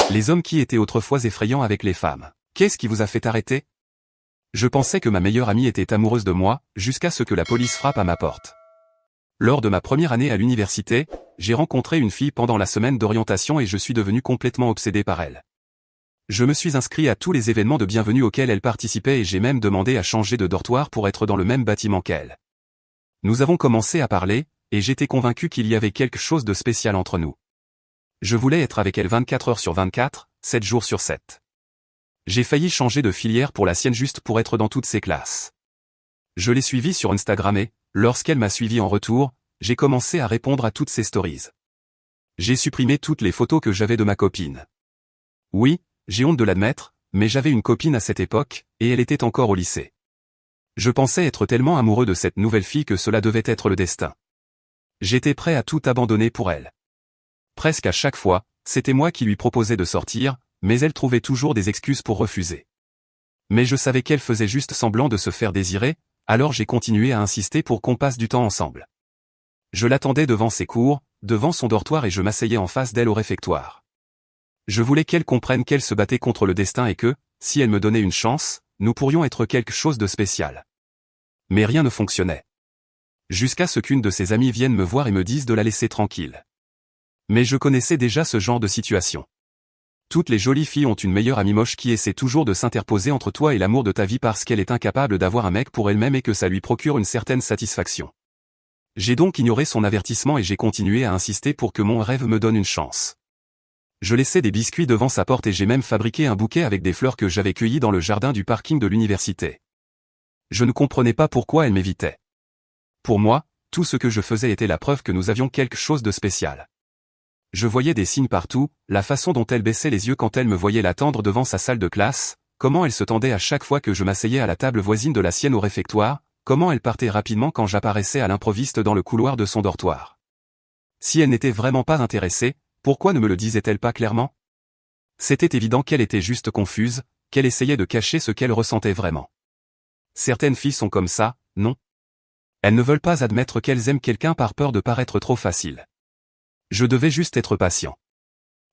Les hommes qui étaient autrefois effrayants avec les femmes. Qu'est-ce qui vous a fait arrêter? Je pensais que ma meilleure amie était amoureuse de moi, jusqu'à ce que la police frappe à ma porte. Lors de ma première année à l'université, j'ai rencontré une fille pendant la semaine d'orientation et je suis devenu complètement obsédé par elle. Je me suis inscrit à tous les événements de bienvenue auxquels elle participait et j'ai même demandé à changer de dortoir pour être dans le même bâtiment qu'elle. Nous avons commencé à parler, et j'étais convaincu qu'il y avait quelque chose de spécial entre nous. Je voulais être avec elle 24 heures sur 24, 7 jours sur 7. J'ai failli changer de filière pour la sienne juste pour être dans toutes ses classes. Je l'ai suivie sur Instagram et, lorsqu'elle m'a suivi en retour, j'ai commencé à répondre à toutes ses stories. J'ai supprimé toutes les photos que j'avais de ma copine. Oui, j'ai honte de l'admettre, mais j'avais une copine à cette époque, et elle était encore au lycée. Je pensais être tellement amoureux de cette nouvelle fille que cela devait être le destin. J'étais prêt à tout abandonner pour elle. Presque à chaque fois, c'était moi qui lui proposais de sortir, mais elle trouvait toujours des excuses pour refuser. Mais je savais qu'elle faisait juste semblant de se faire désirer, alors j'ai continué à insister pour qu'on passe du temps ensemble. Je l'attendais devant ses cours, devant son dortoir et je m'asseyais en face d'elle au réfectoire. Je voulais qu'elle comprenne qu'elle se battait contre le destin et que, si elle me donnait une chance, nous pourrions être quelque chose de spécial. Mais rien ne fonctionnait. Jusqu'à ce qu'une de ses amies vienne me voir et me dise de la laisser tranquille. Mais je connaissais déjà ce genre de situation. Toutes les jolies filles ont une meilleure amie moche qui essaie toujours de s'interposer entre toi et l'amour de ta vie parce qu'elle est incapable d'avoir un mec pour elle-même et que ça lui procure une certaine satisfaction. J'ai donc ignoré son avertissement et j'ai continué à insister pour que mon rêve me donne une chance. Je laissais des biscuits devant sa porte et j'ai même fabriqué un bouquet avec des fleurs que j'avais cueillies dans le jardin du parking de l'université. Je ne comprenais pas pourquoi elle m'évitait. Pour moi, tout ce que je faisais était la preuve que nous avions quelque chose de spécial. Je voyais des signes partout, la façon dont elle baissait les yeux quand elle me voyait l'attendre devant sa salle de classe, comment elle se tendait à chaque fois que je m'asseyais à la table voisine de la sienne au réfectoire, comment elle partait rapidement quand j'apparaissais à l'improviste dans le couloir de son dortoir. Si elle n'était vraiment pas intéressée, pourquoi ne me le disait-elle pas clairement? C'était évident qu'elle était juste confuse, qu'elle essayait de cacher ce qu'elle ressentait vraiment. Certaines filles sont comme ça, non? Elles ne veulent pas admettre qu'elles aiment quelqu'un par peur de paraître trop facile. Je devais juste être patient.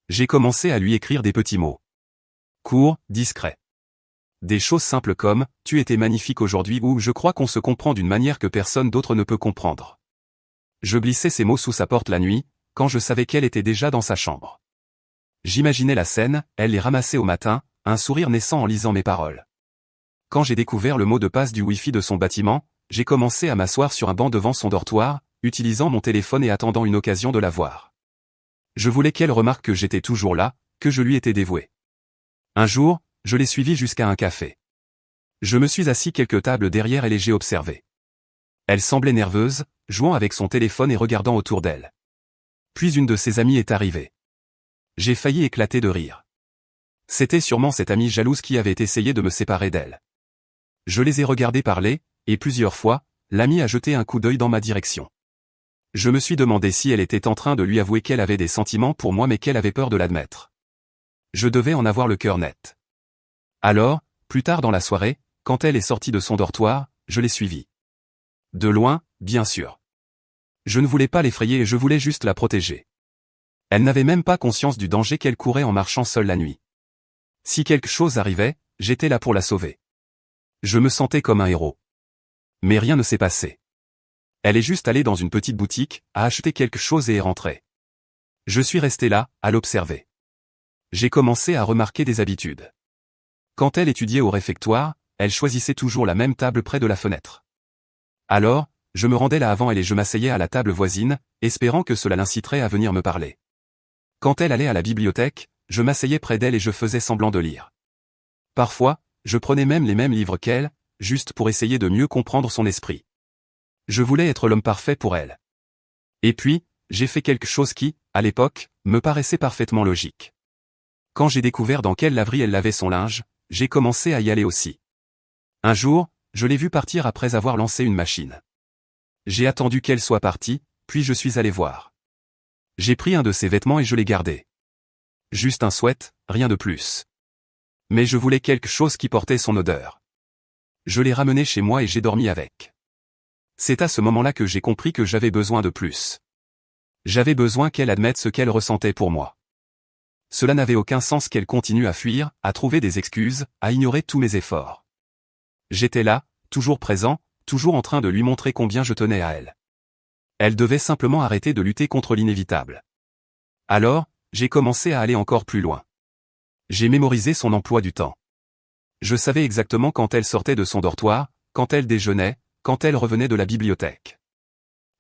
J'ai commencé à lui écrire des petits mots. Courts, discrets. Des choses simples comme « Tu étais magnifique aujourd'hui » ou « Je crois qu'on se comprend d'une manière que personne d'autre ne peut comprendre ». Je glissais ces mots sous sa porte la nuit, quand je savais qu'elle était déjà dans sa chambre. J'imaginais la scène, elle les ramassait au matin, un sourire naissant en lisant mes paroles. Quand j'ai découvert le mot de passe du Wi-Fi de son bâtiment, j'ai commencé à m'asseoir sur un banc devant son dortoir, utilisant mon téléphone et attendant une occasion de la voir. Je voulais qu'elle remarque que j'étais toujours là, que je lui étais dévoué. Un jour, je l'ai suivie jusqu'à un café. Je me suis assis quelques tables derrière elle et j'ai observé. Elle semblait nerveuse, jouant avec son téléphone et regardant autour d'elle. Puis une de ses amies est arrivée. J'ai failli éclater de rire. C'était sûrement cette amie jalouse qui avait essayé de me séparer d'elle. Je les ai regardés parler, et plusieurs fois, l'amie a jeté un coup d'œil dans ma direction. Je me suis demandé si elle était en train de lui avouer qu'elle avait des sentiments pour moi mais qu'elle avait peur de l'admettre. Je devais en avoir le cœur net. Alors, plus tard dans la soirée, quand elle est sortie de son dortoir, je l'ai suivie. De loin, bien sûr. Je ne voulais pas l'effrayer et je voulais juste la protéger. Elle n'avait même pas conscience du danger qu'elle courait en marchant seule la nuit. Si quelque chose arrivait, j'étais là pour la sauver. Je me sentais comme un héros. Mais rien ne s'est passé. Elle est juste allée dans une petite boutique, a acheté quelque chose et est rentrée. Je suis resté là, à l'observer. J'ai commencé à remarquer des habitudes. Quand elle étudiait au réfectoire, elle choisissait toujours la même table près de la fenêtre. Alors, je me rendais là avant elle et je m'asseyais à la table voisine, espérant que cela l'inciterait à venir me parler. Quand elle allait à la bibliothèque, je m'asseyais près d'elle et je faisais semblant de lire. Parfois, je prenais même les mêmes livres qu'elle, juste pour essayer de mieux comprendre son esprit. Je voulais être l'homme parfait pour elle. Et puis, j'ai fait quelque chose qui, à l'époque, me paraissait parfaitement logique. Quand j'ai découvert dans quelle laverie elle lavait son linge, j'ai commencé à y aller aussi. Un jour, je l'ai vue partir après avoir lancé une machine. J'ai attendu qu'elle soit partie, puis je suis allé voir. J'ai pris un de ses vêtements et je l'ai gardé. Juste un sweat, rien de plus. Mais je voulais quelque chose qui portait son odeur. Je l'ai ramené chez moi et j'ai dormi avec. C'est à ce moment-là que j'ai compris que j'avais besoin de plus. J'avais besoin qu'elle admette ce qu'elle ressentait pour moi. Cela n'avait aucun sens qu'elle continue à fuir, à trouver des excuses, à ignorer tous mes efforts. J'étais là, toujours présent, toujours en train de lui montrer combien je tenais à elle. Elle devait simplement arrêter de lutter contre l'inévitable. Alors, j'ai commencé à aller encore plus loin. J'ai mémorisé son emploi du temps. Je savais exactement quand elle sortait de son dortoir, quand elle déjeunait, quand elle revenait de la bibliothèque.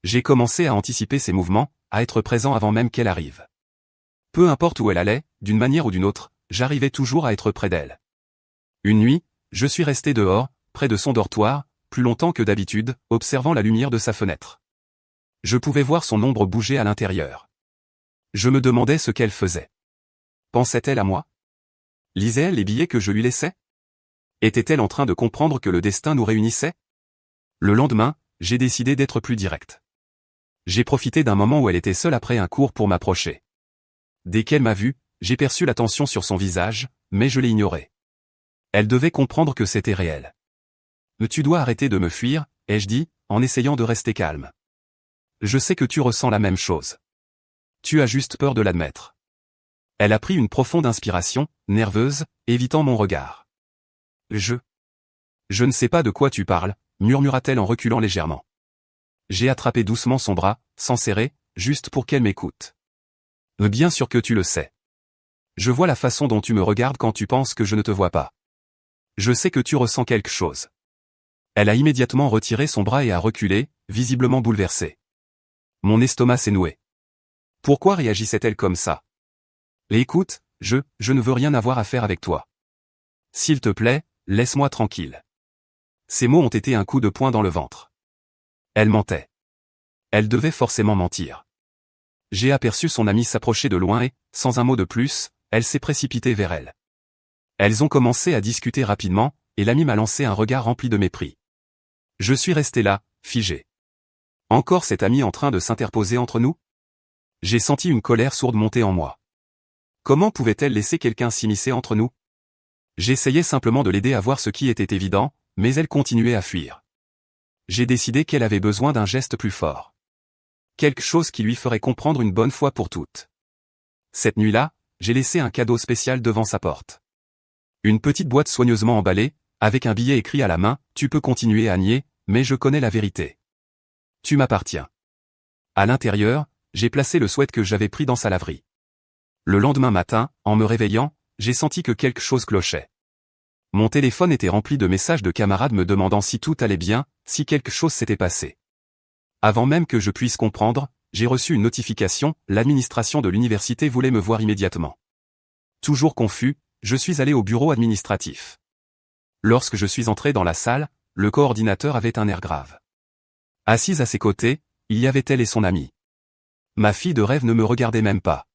J'ai commencé à anticiper ses mouvements, à être présent avant même qu'elle arrive. Peu importe où elle allait, d'une manière ou d'une autre, j'arrivais toujours à être près d'elle. Une nuit, je suis resté dehors, près de son dortoir, plus longtemps que d'habitude, observant la lumière de sa fenêtre. Je pouvais voir son ombre bouger à l'intérieur. Je me demandais ce qu'elle faisait. Pensait-elle à moi? Lisait-elle les billets que je lui laissais? Était-elle en train de comprendre que le destin nous réunissait? Le lendemain, j'ai décidé d'être plus direct. J'ai profité d'un moment où elle était seule après un cours pour m'approcher. Dès qu'elle m'a vu, j'ai perçu la tension sur son visage, mais je l'ai ignorée. Elle devait comprendre que c'était réel. « Tu dois arrêter de me fuir », ai-je dit, en essayant de rester calme. « Je sais que tu ressens la même chose. Tu as juste peur de l'admettre. » Elle a pris une profonde inspiration, nerveuse, évitant mon regard. « Je ne sais pas de quoi tu parles », murmura-t-elle en reculant légèrement. J'ai attrapé doucement son bras, sans serrer, juste pour qu'elle m'écoute. « Bien sûr que tu le sais. Je vois la façon dont tu me regardes quand tu penses que je ne te vois pas. Je sais que tu ressens quelque chose. » Elle a immédiatement retiré son bras et a reculé, visiblement bouleversée. Mon estomac s'est noué. Pourquoi réagissait-elle comme ça? Écoute, je ne veux rien avoir à faire avec toi. S'il te plaît, laisse-moi tranquille. Ces mots ont été un coup de poing dans le ventre. Elle mentait. Elle devait forcément mentir. J'ai aperçu son amie s'approcher de loin et, sans un mot de plus, elle s'est précipitée vers elle. Elles ont commencé à discuter rapidement, et l'amie m'a lancé un regard rempli de mépris. Je suis resté là, figé. Encore cette amie en train de s'interposer entre nous? J'ai senti une colère sourde monter en moi. Comment pouvait-elle laisser quelqu'un s'immiscer entre nous? J'essayais simplement de l'aider à voir ce qui était évident, mais elle continuait à fuir. J'ai décidé qu'elle avait besoin d'un geste plus fort. Quelque chose qui lui ferait comprendre une bonne fois pour toutes. Cette nuit-là, j'ai laissé un cadeau spécial devant sa porte. Une petite boîte soigneusement emballée, avec un billet écrit à la main, « Tu peux continuer à nier, mais je connais la vérité. Tu m'appartiens. » À l'intérieur, j'ai placé le sweat que j'avais pris dans sa laverie. Le lendemain matin, en me réveillant, j'ai senti que quelque chose clochait. Mon téléphone était rempli de messages de camarades me demandant si tout allait bien, si quelque chose s'était passé. Avant même que je puisse comprendre, j'ai reçu une notification, l'administration de l'université voulait me voir immédiatement. Toujours confus, je suis allé au bureau administratif. Lorsque je suis entré dans la salle, le coordinateur avait un air grave. Assise à ses côtés, il y avait elle et son amie. Ma fille de rêve ne me regardait même pas.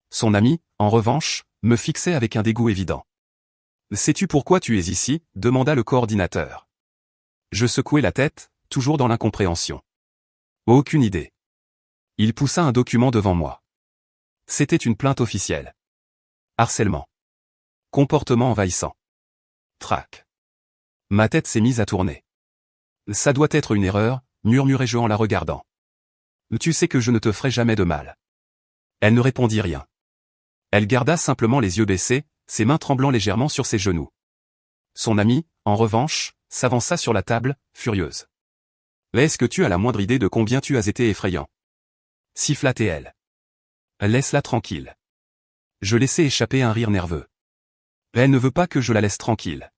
Son amie, en revanche, me fixait avec un dégoût évident. « Sais-tu pourquoi tu es ici ?» demanda le coordinateur. Je secouai la tête, toujours dans l'incompréhension. Aucune idée. Il poussa un document devant moi. C'était une plainte officielle. Harcèlement. Comportement envahissant. Trac. Ma tête s'est mise à tourner. Ça doit être une erreur, murmurai-je en la regardant. Tu sais que je ne te ferai jamais de mal. Elle ne répondit rien. Elle garda simplement les yeux baissés, ses mains tremblant légèrement sur ses genoux. Son amie, en revanche, s'avança sur la table, furieuse. Est-ce que tu as la moindre idée de combien tu as été effrayant? Siffla-t-elle. Laisse-la tranquille. Je laissai échapper un rire nerveux. Elle ne veut pas que je la laisse tranquille.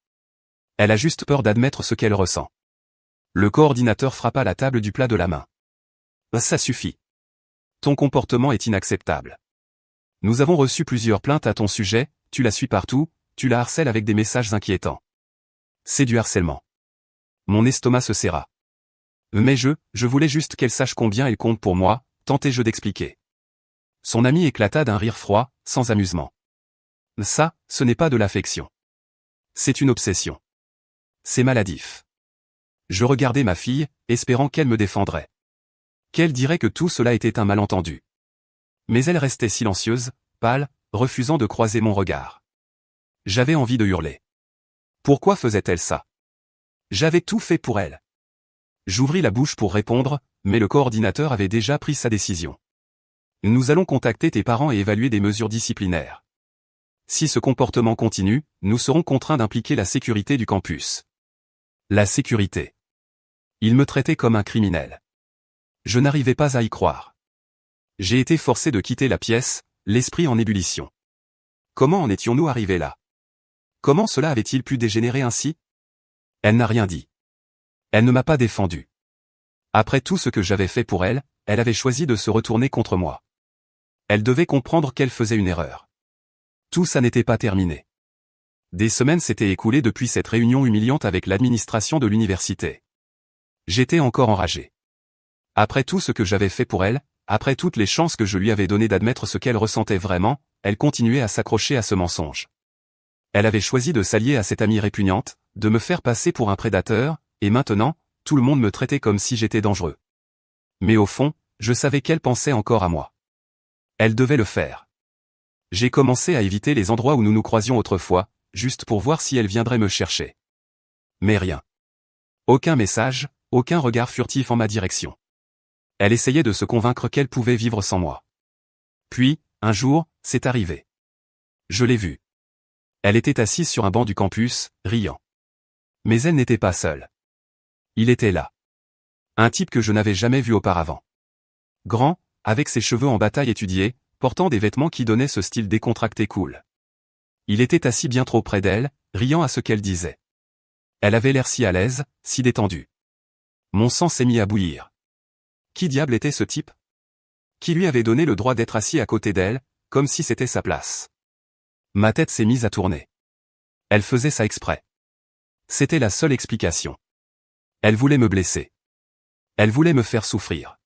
Elle a juste peur d'admettre ce qu'elle ressent. Le coordinateur frappa la table du plat de la main. Ça suffit. Ton comportement est inacceptable. Nous avons reçu plusieurs plaintes à ton sujet, tu la suis partout, tu la harcèles avec des messages inquiétants. C'est du harcèlement. Mon estomac se serra. Mais je voulais juste qu'elle sache combien elle compte pour moi, tentai-je d'expliquer. Son ami éclata d'un rire froid, sans amusement. Ça, ce n'est pas de l'affection. C'est une obsession. C'est maladif. Je regardais ma fille, espérant qu'elle me défendrait. Qu'elle dirait que tout cela était un malentendu. Mais elle restait silencieuse, pâle, refusant de croiser mon regard. J'avais envie de hurler. Pourquoi faisait-elle ça? J'avais tout fait pour elle. J'ouvris la bouche pour répondre, mais le coordinateur avait déjà pris sa décision. Nous allons contacter tes parents et évaluer des mesures disciplinaires. Si ce comportement continue, nous serons contraints d'impliquer la sécurité du campus. La sécurité. Il me traitait comme un criminel. Je n'arrivais pas à y croire. J'ai été forcé de quitter la pièce, l'esprit en ébullition. Comment en étions-nous arrivés là? Comment cela avait-il pu dégénérer ainsi? Elle n'a rien dit. Elle ne m'a pas défendu. Après tout ce que j'avais fait pour elle, elle avait choisi de se retourner contre moi. Elle devait comprendre qu'elle faisait une erreur. Tout ça n'était pas terminé. Des semaines s'étaient écoulées depuis cette réunion humiliante avec l'administration de l'université. J'étais encore enragé. Après tout ce que j'avais fait pour elle, après toutes les chances que je lui avais données d'admettre ce qu'elle ressentait vraiment, elle continuait à s'accrocher à ce mensonge. Elle avait choisi de s'allier à cette amie répugnante, de me faire passer pour un prédateur, et maintenant, tout le monde me traitait comme si j'étais dangereux. Mais au fond, je savais qu'elle pensait encore à moi. Elle devait le faire. J'ai commencé à éviter les endroits où nous nous croisions autrefois, juste pour voir si elle viendrait me chercher. Mais rien. Aucun message, aucun regard furtif en ma direction. Elle essayait de se convaincre qu'elle pouvait vivre sans moi. Puis, un jour, c'est arrivé. Je l'ai vue. Elle était assise sur un banc du campus, riant. Mais elle n'était pas seule. Il était là. Un type que je n'avais jamais vu auparavant. Grand, avec ses cheveux en bataille étudiés, portant des vêtements qui donnaient ce style décontracté cool. Il était assis bien trop près d'elle, riant à ce qu'elle disait. Elle avait l'air si à l'aise, si détendue. Mon sang s'est mis à bouillir. Qui diable était ce type? Qui lui avait donné le droit d'être assis à côté d'elle, comme si c'était sa place? Ma tête s'est mise à tourner. Elle faisait ça exprès. C'était la seule explication. Elle voulait me blesser. Elle voulait me faire souffrir.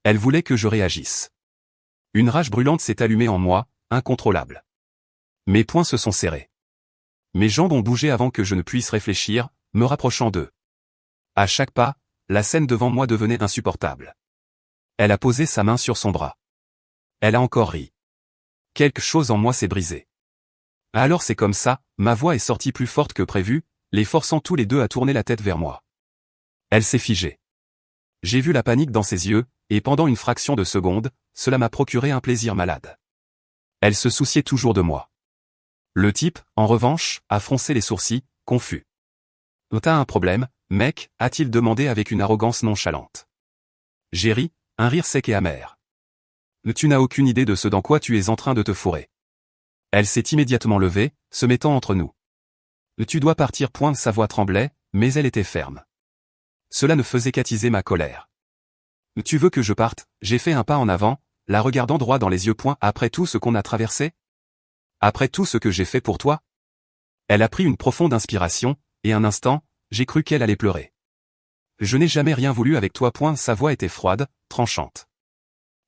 Elle voulait que je réagisse. Une rage brûlante s'est allumée en moi, incontrôlable. Mes poings se sont serrés. Mes jambes ont bougé avant que je ne puisse réfléchir, me rapprochant d'eux. À chaque pas, la scène devant moi devenait insupportable. Elle a posé sa main sur son bras. Elle a encore ri. Quelque chose en moi s'est brisé. Alors c'est comme ça, ma voix est sortie plus forte que prévu, les forçant tous les deux à tourner la tête vers moi. Elle s'est figée. J'ai vu la panique dans ses yeux, et pendant une fraction de seconde, cela m'a procuré un plaisir malade. Elle se souciait toujours de moi. Le type, en revanche, a froncé les sourcils, confus. « T'as un problème, mec ?» a-t-il demandé avec une arrogance nonchalante. J'ai ri, un rire sec et amer. « Tu n'as aucune idée de ce dans quoi tu es en train de te fourrer. » Elle s'est immédiatement levée, se mettant entre nous. « Tu dois partir » sa voix tremblait, mais elle était ferme. Cela ne faisait qu'attiser ma colère. « Tu veux que je parte ?» J'ai fait un pas en avant, la regardant droit dans les yeux. « Après tout ce qu'on a traversé ? Après tout ce que j'ai fait pour toi ?» Elle a pris une profonde inspiration, et un instant, j'ai cru qu'elle allait pleurer. « Je n'ai jamais rien voulu avec toi. » Sa voix était froide, tranchante.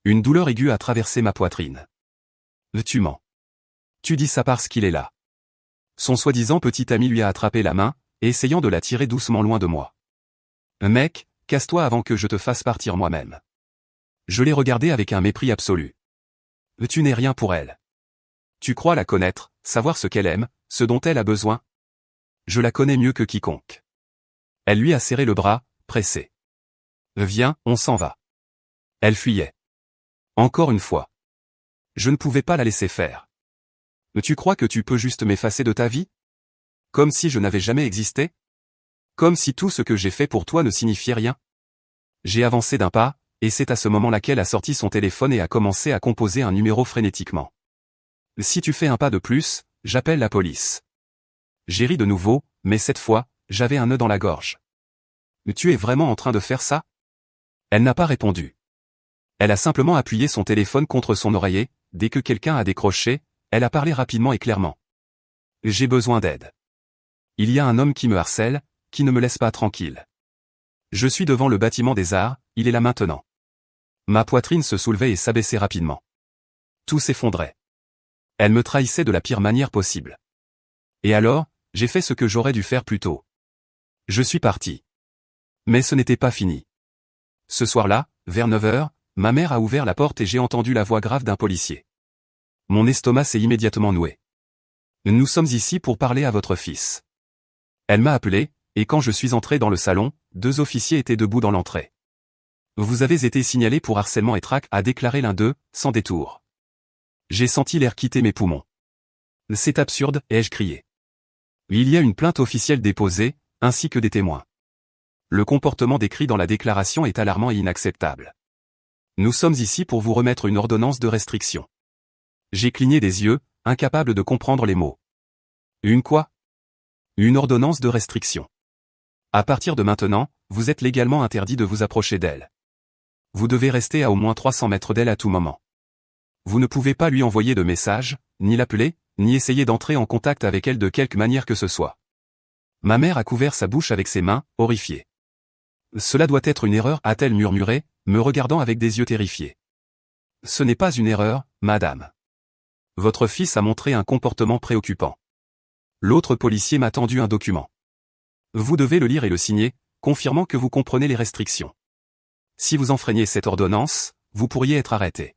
Une douleur aiguë a traversé ma poitrine. « Tu mens. Tu dis ça parce qu'il est là. » Son soi-disant petit ami lui a attrapé la main, essayant de la tirer doucement loin de moi. « Mec, casse-toi avant que je te fasse partir moi-même. » Je l'ai regardé avec un mépris absolu. « Tu n'es rien pour elle. Tu crois la connaître, savoir ce qu'elle aime, ce dont elle a besoin? Je la connais mieux que quiconque. » Elle lui a serré le bras, pressé. « Viens, on s'en va. » Elle fuyait. Encore une fois. Je ne pouvais pas la laisser faire. « Tu crois que tu peux juste m'effacer de ta vie? Comme si je n'avais jamais existé? Comme si tout ce que j'ai fait pour toi ne signifiait rien? » J'ai avancé d'un pas, et c'est à ce moment-là qu'elle a sorti son téléphone et a commencé à composer un numéro frénétiquement. « Si tu fais un pas de plus, j'appelle la police. » J'ai ri de nouveau, mais cette fois, j'avais un nœud dans la gorge. « Tu es vraiment en train de faire ça? » Elle n'a pas répondu. Elle a simplement appuyé son téléphone contre son oreiller. Dès que quelqu'un a décroché, elle a parlé rapidement et clairement. « J'ai besoin d'aide. Il y a un homme qui me harcèle, qui ne me laisse pas tranquille. Je suis devant le bâtiment des Arts, il est là maintenant. » Ma poitrine se soulevait et s'abaissait rapidement. Tout s'effondrait. Elle me trahissait de la pire manière possible. Et alors, j'ai fait ce que j'aurais dû faire plus tôt. Je suis parti. Mais ce n'était pas fini. Ce soir-là, vers 9h, ma mère a ouvert la porte et j'ai entendu la voix grave d'un policier. Mon estomac s'est immédiatement noué. « Nous sommes ici pour parler à votre fils. » Elle m'a appelé, et quand je suis entré dans le salon, 2 officiers étaient debout dans l'entrée. « Vous avez été signalé pour harcèlement et traque » a déclaré l'un d'eux, sans détour. J'ai senti l'air quitter mes poumons. C'est absurde, ai-je crié. Il y a une plainte officielle déposée, ainsi que des témoins. Le comportement décrit dans la déclaration est alarmant et inacceptable. Nous sommes ici pour vous remettre une ordonnance de restriction. J'ai cligné des yeux, incapable de comprendre les mots. Une quoi? Une ordonnance de restriction. À partir de maintenant, vous êtes légalement interdit de vous approcher d'elle. Vous devez rester à au moins 300 mètres d'elle à tout moment. Vous ne pouvez pas lui envoyer de message, ni l'appeler, ni essayer d'entrer en contact avec elle de quelque manière que ce soit. Ma mère a couvert sa bouche avec ses mains, horrifiée. Cela doit être une erreur, a-t-elle murmuré, me regardant avec des yeux terrifiés. Ce n'est pas une erreur, madame. Votre fils a montré un comportement préoccupant. L'autre policier m'a tendu un document. Vous devez le lire et le signer, confirmant que vous comprenez les restrictions. Si vous enfreignez cette ordonnance, vous pourriez être arrêté.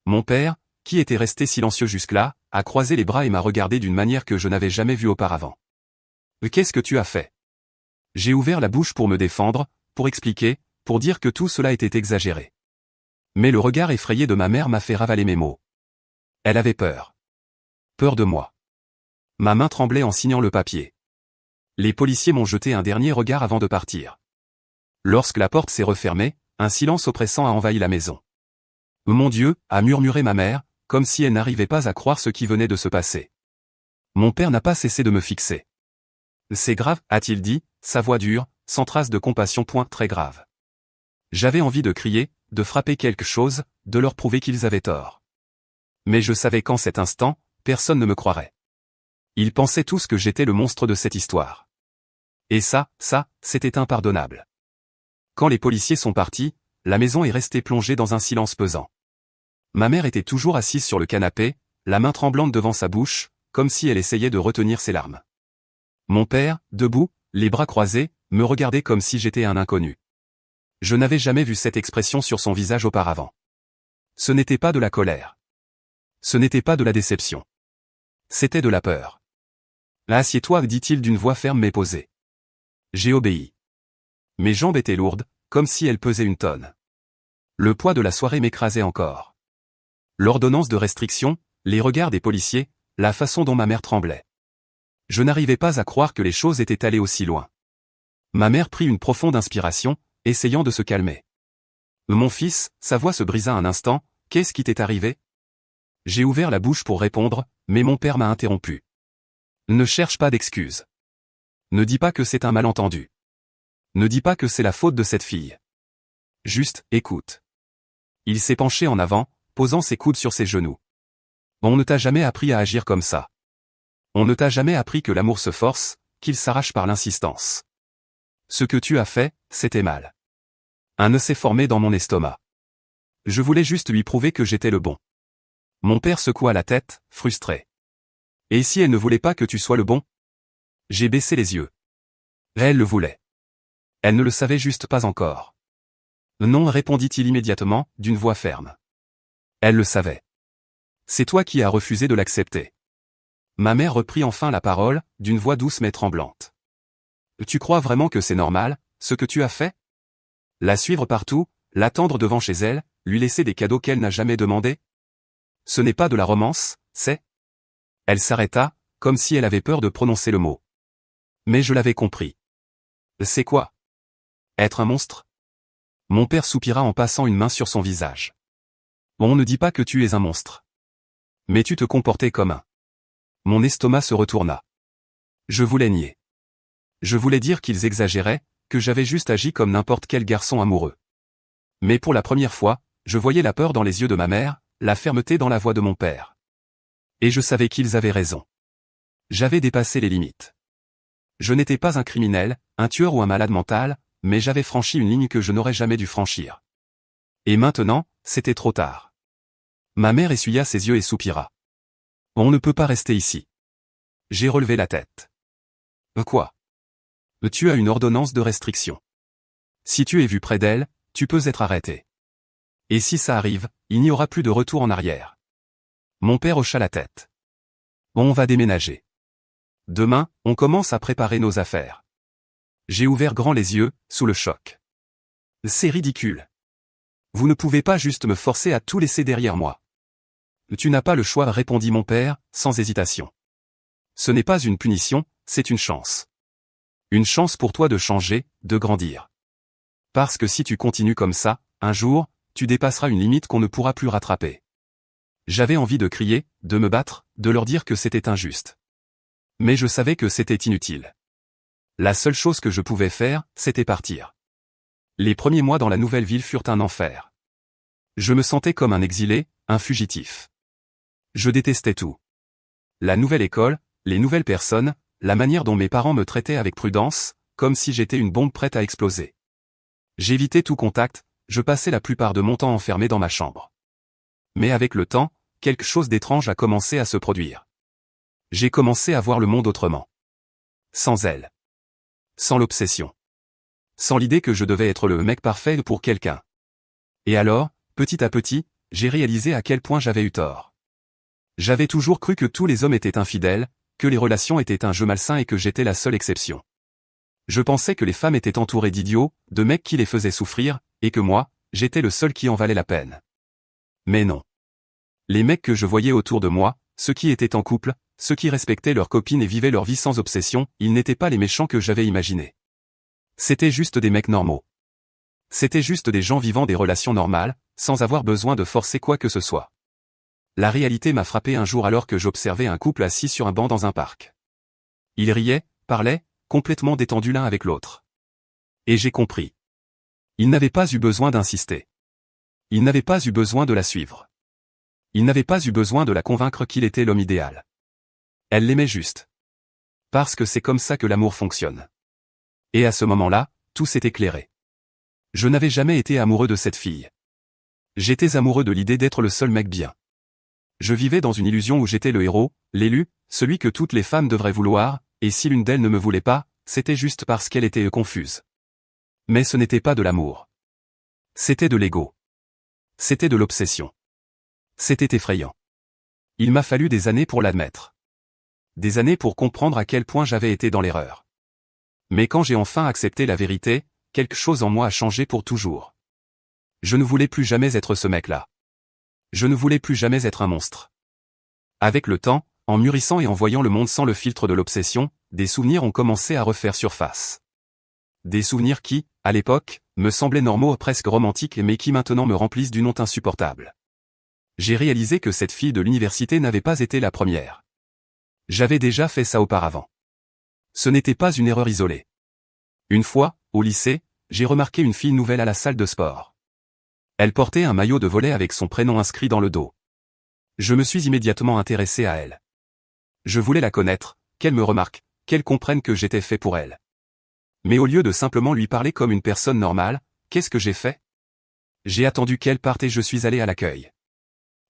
Mon père, qui était resté silencieux jusque-là, a croisé les bras et m'a regardé d'une manière que je n'avais jamais vue auparavant. Qu'est-ce que tu as fait? J'ai ouvert la bouche pour me défendre, pour expliquer, pour dire que tout cela était exagéré. Mais le regard effrayé de ma mère m'a fait ravaler mes mots. Elle avait peur. Peur de moi. Ma main tremblait en signant le papier. Les policiers m'ont jeté un dernier regard avant de partir. Lorsque la porte s'est refermée, un silence oppressant a envahi la maison. Mon Dieu, a murmuré ma mère, comme si elle n'arrivait pas à croire ce qui venait de se passer. Mon père n'a pas cessé de me fixer. C'est grave, a-t-il dit, sa voix dure, sans trace de compassion. Très grave. J'avais envie de crier, de frapper quelque chose, de leur prouver qu'ils avaient tort. Mais je savais qu'en cet instant, personne ne me croirait. Ils pensaient tous que j'étais le monstre de cette histoire. Et ça, c'était impardonnable. Quand les policiers sont partis, la maison est restée plongée dans un silence pesant. Ma mère était toujours assise sur le canapé, la main tremblante devant sa bouche, comme si elle essayait de retenir ses larmes. Mon père, debout, les bras croisés, me regardait comme si j'étais un inconnu. Je n'avais jamais vu cette expression sur son visage auparavant. Ce n'était pas de la colère. Ce n'était pas de la déception. C'était de la peur. Assieds-toi, dit-il d'une voix ferme mais posée. J'ai obéi. Mes jambes étaient lourdes, comme si elles pesaient une tonne. Le poids de la soirée m'écrasait encore. L'ordonnance de restriction, les regards des policiers, la façon dont ma mère tremblait. Je n'arrivais pas à croire que les choses étaient allées aussi loin. Ma mère prit une profonde inspiration, essayant de se calmer. Mon fils, sa voix se brisa un instant, qu'est-ce qui t'est arrivé? J'ai ouvert la bouche pour répondre, mais mon père m'a interrompu. Ne cherche pas d'excuses. Ne dis pas que c'est un malentendu. Ne dis pas que c'est la faute de cette fille. Juste, écoute. Il s'est penché en avant, posant ses coudes sur ses genoux. On ne t'a jamais appris à agir comme ça. On ne t'a jamais appris que l'amour se force, qu'il s'arrache par l'insistance. Ce que tu as fait, c'était mal. Un nœud s'est formé dans mon estomac. Je voulais juste lui prouver que j'étais le bon. Mon père secoua la tête, frustré. Et si elle ne voulait pas que tu sois le bon? J'ai baissé les yeux. Elle le voulait. Elle ne le savait juste pas encore. Non, répondit-il immédiatement, d'une voix ferme. Elle le savait. C'est toi qui as refusé de l'accepter. Ma mère reprit enfin la parole, d'une voix douce mais tremblante. Tu crois vraiment que c'est normal, ce que tu as fait? La suivre partout, l'attendre devant chez elle, lui laisser des cadeaux qu'elle n'a jamais demandés? Ce n'est pas de la romance, c'est... Elle s'arrêta, comme si elle avait peur de prononcer le mot. Mais je l'avais compris. C'est quoi? Être un monstre? Mon père soupira en passant une main sur son visage. On ne dit pas que tu es un monstre. Mais tu te comportais comme un. Mon estomac se retourna. Je voulais nier. Je voulais dire qu'ils exagéraient, que j'avais juste agi comme n'importe quel garçon amoureux. Mais pour la première fois, je voyais la peur dans les yeux de ma mère, la fermeté dans la voix de mon père. Et je savais qu'ils avaient raison. J'avais dépassé les limites. Je n'étais pas un criminel, un tueur ou un malade mental, mais j'avais franchi une ligne que je n'aurais jamais dû franchir. Et maintenant, c'était trop tard. Ma mère essuya ses yeux et soupira. On ne peut pas rester ici. J'ai relevé la tête. Quoi? Tu as une ordonnance de restriction. Si tu es vu près d'elle, tu peux être arrêté. Et si ça arrive, il n'y aura plus de retour en arrière. Mon père hocha la tête. On va déménager. Demain, on commence à préparer nos affaires. J'ai ouvert grand les yeux, sous le choc. C'est ridicule. Vous ne pouvez pas juste me forcer à tout laisser derrière moi. Tu n'as pas le choix, répondit mon père, sans hésitation. Ce n'est pas une punition, c'est une chance. Une chance pour toi de changer, de grandir. Parce que si tu continues comme ça, un jour, tu dépasseras une limite qu'on ne pourra plus rattraper. J'avais envie de crier, de me battre, de leur dire que c'était injuste. Mais je savais que c'était inutile. La seule chose que je pouvais faire, c'était partir. Les premiers mois dans la nouvelle ville furent un enfer. Je me sentais comme un exilé, un fugitif. Je détestais tout. La nouvelle école, les nouvelles personnes, la manière dont mes parents me traitaient avec prudence, comme si j'étais une bombe prête à exploser. J'évitais tout contact, je passais la plupart de mon temps enfermé dans ma chambre. Mais avec le temps, quelque chose d'étrange a commencé à se produire. J'ai commencé à voir le monde autrement. Sans elle. Sans l'obsession. Sans l'idée que je devais être le mec parfait pour quelqu'un. Et alors, petit à petit, j'ai réalisé à quel point j'avais eu tort. J'avais toujours cru que tous les hommes étaient infidèles, que les relations étaient un jeu malsain et que j'étais la seule exception. Je pensais que les femmes étaient entourées d'idiots, de mecs qui les faisaient souffrir, et que moi, j'étais le seul qui en valait la peine. Mais non. Les mecs que je voyais autour de moi, ceux qui étaient en couple, ceux qui respectaient leurs copines et vivaient leur vie sans obsession, ils n'étaient pas les méchants que j'avais imaginés. C'était juste des mecs normaux. C'était juste des gens vivant des relations normales, sans avoir besoin de forcer quoi que ce soit. La réalité m'a frappé un jour alors que j'observais un couple assis sur un banc dans un parc. Ils riaient, parlaient, complètement détendus l'un avec l'autre. Et j'ai compris. Ils n'avaient pas eu besoin d'insister. Ils n'avaient pas eu besoin de la suivre. Ils n'avaient pas eu besoin de la convaincre qu'il était l'homme idéal. Elle l'aimait juste. Parce que c'est comme ça que l'amour fonctionne. Et à ce moment-là, tout s'est éclairé. Je n'avais jamais été amoureux de cette fille. J'étais amoureux de l'idée d'être le seul mec bien. Je vivais dans une illusion où j'étais le héros, l'élu, celui que toutes les femmes devraient vouloir, et si l'une d'elles ne me voulait pas, c'était juste parce qu'elle était confuse. Mais ce n'était pas de l'amour. C'était de l'ego. C'était de l'obsession. C'était effrayant. Il m'a fallu des années pour l'admettre. Des années pour comprendre à quel point j'avais été dans l'erreur. Mais quand j'ai enfin accepté la vérité, quelque chose en moi a changé pour toujours. Je ne voulais plus jamais être ce mec-là. Je ne voulais plus jamais être un monstre. Avec le temps, en mûrissant et en voyant le monde sans le filtre de l'obsession, des souvenirs ont commencé à refaire surface. Des souvenirs qui, à l'époque, me semblaient normaux, presque romantiques, mais qui maintenant me remplissent d'une honte insupportable. J'ai réalisé que cette fille de l'université n'avait pas été la première. J'avais déjà fait ça auparavant. Ce n'était pas une erreur isolée. Une fois, au lycée, j'ai remarqué une fille nouvelle à la salle de sport. Elle portait un maillot de volley avec son prénom inscrit dans le dos. Je me suis immédiatement intéressé à elle. Je voulais la connaître, qu'elle me remarque, qu'elle comprenne que j'étais fait pour elle. Mais au lieu de simplement lui parler comme une personne normale, qu'est-ce que j'ai fait? J'ai attendu qu'elle parte et je suis allé à l'accueil.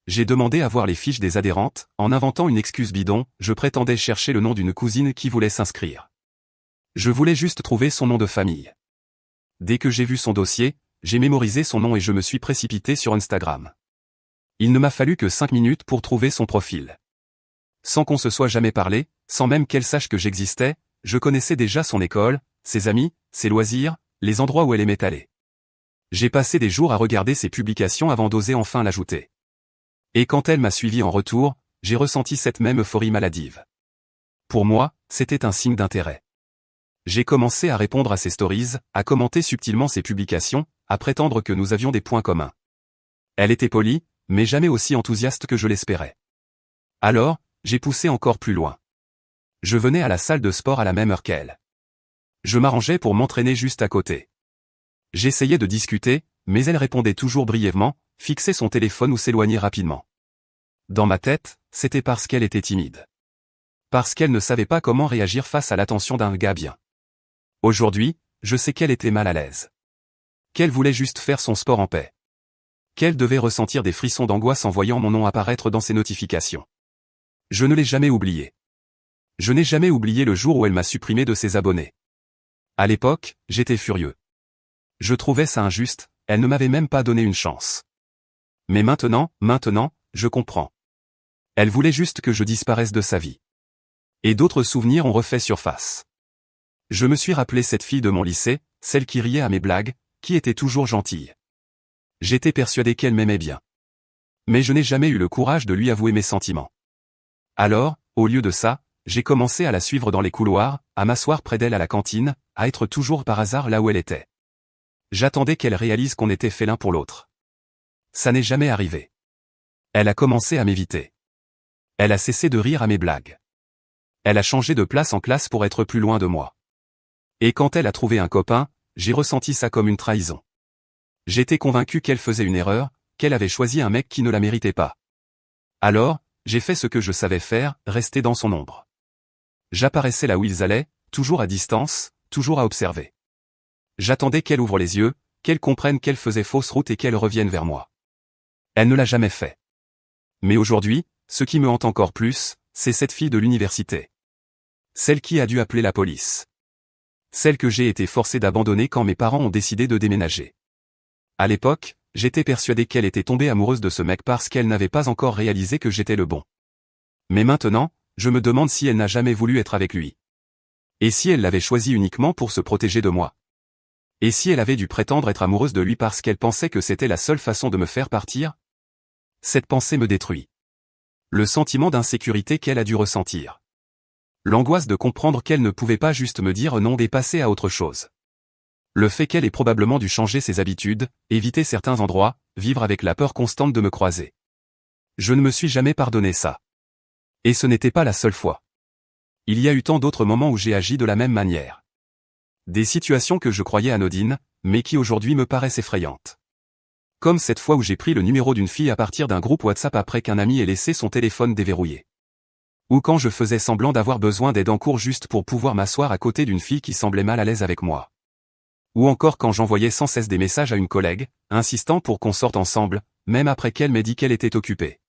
J'ai demandé à voir les fiches des adhérentes, en inventant une excuse bidon, je prétendais chercher le nom d'une cousine qui voulait s'inscrire. Je voulais juste trouver son nom de famille. Dès que j'ai vu son dossier, j'ai mémorisé son nom et je me suis précipité sur Instagram. Il ne m'a fallu que 5 minutes pour trouver son profil. Sans qu'on se soit jamais parlé, sans même qu'elle sache que j'existais, je connaissais déjà son école, ses amis, ses loisirs, les endroits où elle aimait aller. J'ai passé des jours à regarder ses publications avant d'oser enfin l'ajouter. Et quand elle m'a suivi en retour, j'ai ressenti cette même euphorie maladive. Pour moi, c'était un signe d'intérêt. J'ai commencé à répondre à ses stories, à commenter subtilement ses publications, à prétendre que nous avions des points communs. Elle était polie, mais jamais aussi enthousiaste que je l'espérais. Alors, j'ai poussé encore plus loin. Je venais à la salle de sport à la même heure qu'elle. Je m'arrangeais pour m'entraîner juste à côté. J'essayais de discuter, mais elle répondait toujours brièvement, fixait son téléphone ou s'éloignait rapidement. Dans ma tête, c'était parce qu'elle était timide. Parce qu'elle ne savait pas comment réagir face à l'attention d'un gars bien. Aujourd'hui, je sais qu'elle était mal à l'aise. Qu'elle voulait juste faire son sport en paix. Qu'elle devait ressentir des frissons d'angoisse en voyant mon nom apparaître dans ses notifications. Je ne l'ai jamais oublié. Je n'ai jamais oublié le jour où elle m'a supprimé de ses abonnés. À l'époque, j'étais furieux. Je trouvais ça injuste, elle ne m'avait même pas donné une chance. Mais maintenant, je comprends. Elle voulait juste que je disparaisse de sa vie. Et d'autres souvenirs ont refait surface. Je me suis rappelé cette fille de mon lycée, celle qui riait à mes blagues, qui était toujours gentille. J'étais persuadé qu'elle m'aimait bien. Mais je n'ai jamais eu le courage de lui avouer mes sentiments. Alors, au lieu de ça, j'ai commencé à la suivre dans les couloirs, à m'asseoir près d'elle à la cantine, à être toujours par hasard là où elle était. J'attendais qu'elle réalise qu'on était fait l'un pour l'autre. Ça n'est jamais arrivé. Elle a commencé à m'éviter. Elle a cessé de rire à mes blagues. Elle a changé de place en classe pour être plus loin de moi. Et quand elle a trouvé un copain, j'ai ressenti ça comme une trahison. J'étais convaincu qu'elle faisait une erreur, qu'elle avait choisi un mec qui ne la méritait pas. Alors, j'ai fait ce que je savais faire, rester dans son ombre. J'apparaissais là où ils allaient, toujours à distance, toujours à observer. J'attendais qu'elle ouvre les yeux, qu'elle comprenne qu'elle faisait fausse route et qu'elle revienne vers moi. Elle ne l'a jamais fait. Mais aujourd'hui, ce qui me hante encore plus, c'est cette fille de l'université. Celle qui a dû appeler la police. Celle que j'ai été forcé d'abandonner quand mes parents ont décidé de déménager. À l'époque, j'étais persuadé qu'elle était tombée amoureuse de ce mec parce qu'elle n'avait pas encore réalisé que j'étais le bon. Mais maintenant, je me demande si elle n'a jamais voulu être avec lui. Et si elle l'avait choisi uniquement pour se protéger de moi? Et si elle avait dû prétendre être amoureuse de lui parce qu'elle pensait que c'était la seule façon de me faire partir? Cette pensée me détruit. Le sentiment d'insécurité qu'elle a dû ressentir. L'angoisse de comprendre qu'elle ne pouvait pas juste me dire non et passer à autre chose. Le fait qu'elle ait probablement dû changer ses habitudes, éviter certains endroits, vivre avec la peur constante de me croiser. Je ne me suis jamais pardonné ça. Et ce n'était pas la seule fois. Il y a eu tant d'autres moments où j'ai agi de la même manière. Des situations que je croyais anodines, mais qui aujourd'hui me paraissent effrayantes. Comme cette fois où j'ai pris le numéro d'une fille à partir d'un groupe WhatsApp après qu'un ami ait laissé son téléphone déverrouillé. Ou quand je faisais semblant d'avoir besoin d'aide en cours juste pour pouvoir m'asseoir à côté d'une fille qui semblait mal à l'aise avec moi. Ou encore quand j'envoyais sans cesse des messages à une collègue, insistant pour qu'on sorte ensemble, même après qu'elle m'ait dit qu'elle était occupée.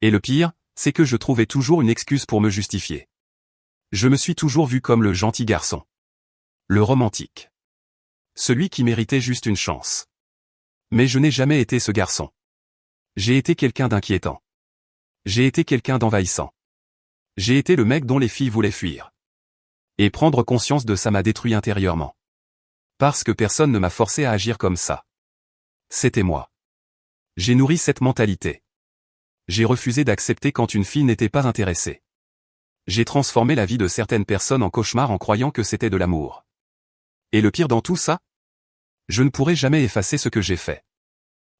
Et le pire, c'est que je trouvais toujours une excuse pour me justifier. Je me suis toujours vu comme le gentil garçon. Le romantique. Celui qui méritait juste une chance. Mais je n'ai jamais été ce garçon. J'ai été quelqu'un d'inquiétant. J'ai été quelqu'un d'envahissant. J'ai été le mec dont les filles voulaient fuir. Et prendre conscience de ça m'a détruit intérieurement. Parce que personne ne m'a forcé à agir comme ça. C'était moi. J'ai nourri cette mentalité. J'ai refusé d'accepter quand une fille n'était pas intéressée. J'ai transformé la vie de certaines personnes en cauchemar en croyant que c'était de l'amour. Et le pire dans tout ça? Je ne pourrai jamais effacer ce que j'ai fait.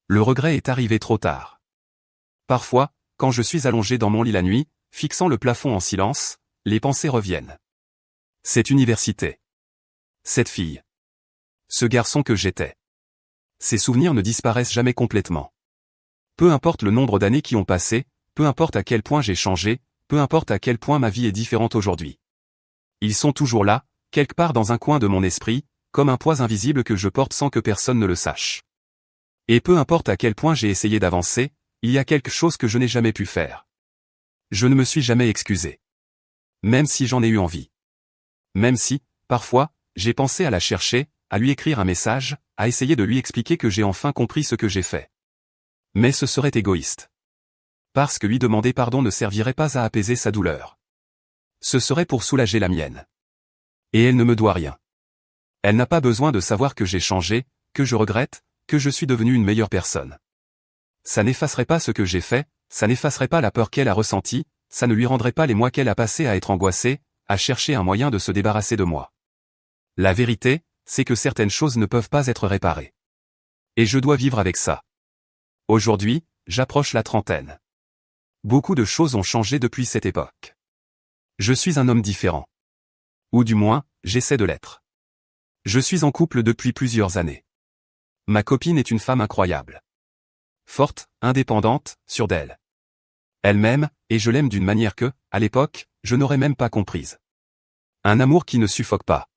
Le regret est arrivé trop tard. Parfois, quand je suis allongé dans mon lit la nuit, fixant le plafond en silence, les pensées reviennent. Cette université. Cette fille. Ce garçon que j'étais. Ces souvenirs ne disparaissent jamais complètement. Peu importe le nombre d'années qui ont passé, peu importe à quel point j'ai changé, peu importe à quel point ma vie est différente aujourd'hui. Ils sont toujours là, quelque part dans un coin de mon esprit, comme un poids invisible que je porte sans que personne ne le sache. Et peu importe à quel point j'ai essayé d'avancer, il y a quelque chose que je n'ai jamais pu faire. Je ne me suis jamais excusé. Même si j'en ai eu envie. Même si, parfois, j'ai pensé à la chercher, à lui écrire un message, à essayer de lui expliquer que j'ai enfin compris ce que j'ai fait. Mais ce serait égoïste. Parce que lui demander pardon ne servirait pas à apaiser sa douleur. Ce serait pour soulager la mienne. Et elle ne me doit rien. Elle n'a pas besoin de savoir que j'ai changé, que je regrette, que je suis devenu une meilleure personne. Ça n'effacerait pas ce que j'ai fait, ça n'effacerait pas la peur qu'elle a ressentie, ça ne lui rendrait pas les mois qu'elle a passés à être angoissée, à chercher un moyen de se débarrasser de moi. La vérité, c'est que certaines choses ne peuvent pas être réparées. Et je dois vivre avec ça. Aujourd'hui, j'approche la trentaine. Beaucoup de choses ont changé depuis cette époque. Je suis un homme différent. Ou du moins, j'essaie de l'être. Je suis en couple depuis plusieurs années. Ma copine est une femme incroyable. Forte, indépendante, sûre d'elle. Elle m'aime, et je l'aime d'une manière que, à l'époque, je n'aurais même pas comprise. Un amour qui ne suffoque pas.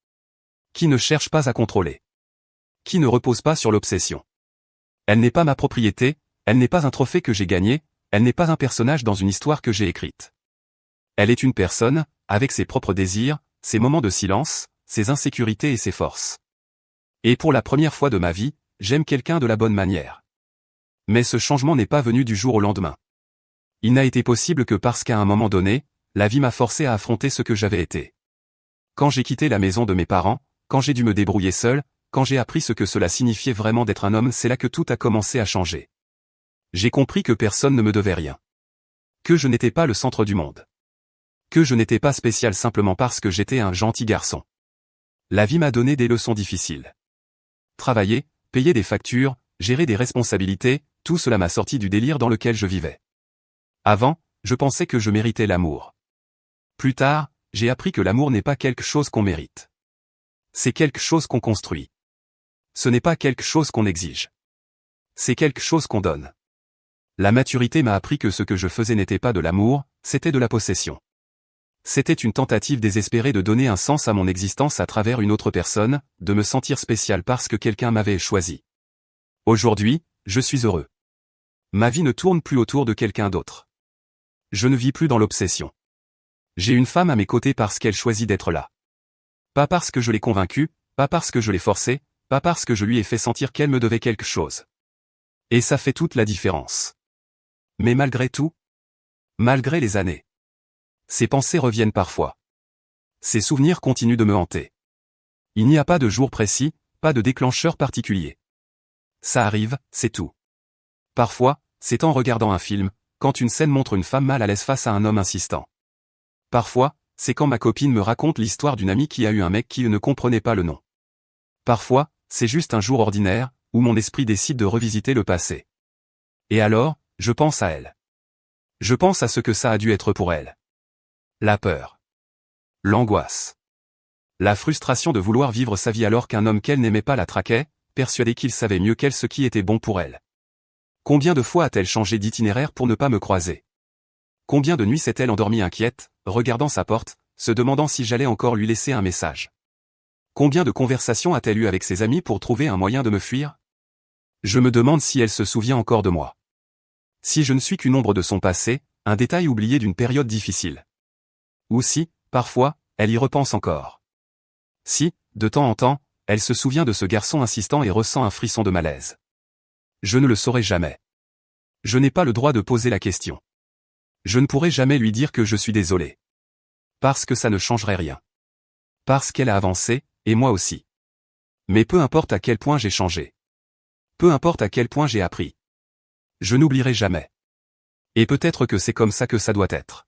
Qui ne cherche pas à contrôler. Qui ne repose pas sur l'obsession. Elle n'est pas ma propriété, elle n'est pas un trophée que j'ai gagné, elle n'est pas un personnage dans une histoire que j'ai écrite. Elle est une personne, avec ses propres désirs, ses moments de silence, ses insécurités et ses forces. Et pour la première fois de ma vie, j'aime quelqu'un de la bonne manière. Mais ce changement n'est pas venu du jour au lendemain. Il n'a été possible que parce qu'à un moment donné, la vie m'a forcé à affronter ce que j'avais été. Quand j'ai quitté la maison de mes parents, quand j'ai dû me débrouiller seul, quand j'ai appris ce que cela signifiait vraiment d'être un homme, c'est là que tout a commencé à changer. J'ai compris que personne ne me devait rien. Que je n'étais pas le centre du monde. Que je n'étais pas spécial simplement parce que j'étais un gentil garçon. La vie m'a donné des leçons difficiles. Travailler, payer des factures, gérer des responsabilités, tout cela m'a sorti du délire dans lequel je vivais. Avant, je pensais que je méritais l'amour. Plus tard, j'ai appris que l'amour n'est pas quelque chose qu'on mérite. C'est quelque chose qu'on construit. Ce n'est pas quelque chose qu'on exige. C'est quelque chose qu'on donne. La maturité m'a appris que ce que je faisais n'était pas de l'amour, c'était de la possession. C'était une tentative désespérée de donner un sens à mon existence à travers une autre personne, de me sentir spécial parce que quelqu'un m'avait choisi. Aujourd'hui, je suis heureux. Ma vie ne tourne plus autour de quelqu'un d'autre. Je ne vis plus dans l'obsession. J'ai une femme à mes côtés parce qu'elle choisit d'être là. Pas parce que je l'ai convaincue, pas parce que je l'ai forcée, pas parce que je lui ai fait sentir qu'elle me devait quelque chose. Et ça fait toute la différence. Mais malgré tout, malgré les années, ces pensées reviennent parfois. Ces souvenirs continuent de me hanter. Il n'y a pas de jour précis, pas de déclencheur particulier. Ça arrive, c'est tout. Parfois, c'est en regardant un film, quand une scène montre une femme mal à l'aise face à un homme insistant. Parfois, c'est quand ma copine me raconte l'histoire d'une amie qui a eu un mec qui ne comprenait pas le nom. Parfois, c'est juste un jour ordinaire, où mon esprit décide de revisiter le passé. Et alors, je pense à elle. Je pense à ce que ça a dû être pour elle. La peur. L'angoisse. La frustration de vouloir vivre sa vie alors qu'un homme qu'elle n'aimait pas la traquait, persuadé qu'il savait mieux qu'elle ce qui était bon pour elle. Combien de fois a-t-elle changé d'itinéraire pour ne pas me croiser? Combien de nuits s'est-elle endormie inquiète, regardant sa porte, se demandant si j'allais encore lui laisser un message? Combien de conversations a-t-elle eu avec ses amis pour trouver un moyen de me fuir? Je me demande si elle se souvient encore de moi. Si je ne suis qu'une ombre de son passé, un détail oublié d'une période difficile. Ou si, parfois, elle y repense encore. Si, de temps en temps, elle se souvient de ce garçon insistant et ressent un frisson de malaise. Je ne le saurai jamais. Je n'ai pas le droit de poser la question. Je ne pourrai jamais lui dire que je suis désolé. Parce que ça ne changerait rien. Parce qu'elle a avancé, et moi aussi. Mais peu importe à quel point j'ai changé. Peu importe à quel point j'ai appris. Je n'oublierai jamais. Et peut-être que c'est comme ça que ça doit être.